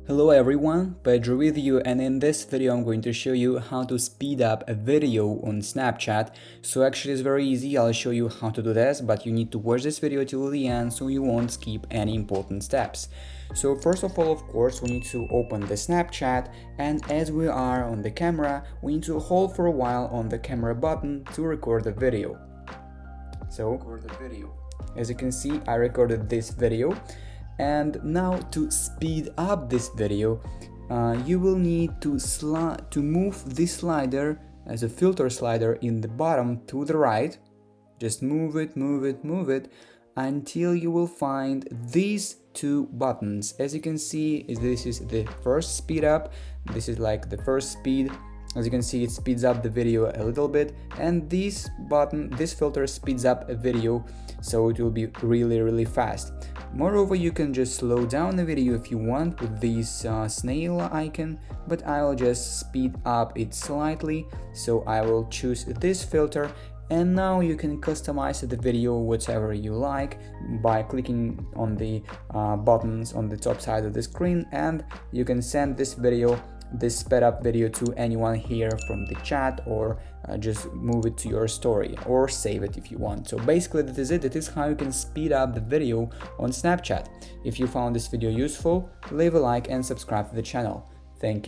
Hello everyone, Pedro with you, and in this video I'm going to show you how to speed up a video on Snapchat. So actually it's very easy. I'll show you how to do this, but you need to watch this video till the end so you won't skip any important steps. So first of all, of course, we need to open the Snapchat, and as we are on the camera, we need to hold for a while on the camera button to record the video. So as you can see, I recorded this video. And now to speed up this video, you will need to move this slider as a filter slider in the bottom to the right. Just move it until you will find these two buttons. As you can see, this is the first speed up. This is like the first speed. As you can see, it speeds up the video a little bit, and this filter speeds up a video, so it will be really fast. Moreover, you can just slow down the video if you want with this snail icon, but I'll just speed up it slightly, so I will choose this filter. And now you can customize the video whatever you like by clicking on the buttons on the top side of the screen, and you can send this sped up video to anyone here from the chat, or just move it to your story or save it if you want. So basically that is it. That is how you can speed up the video on Snapchat. If you found this video useful, leave a like and subscribe to the channel. Thank you.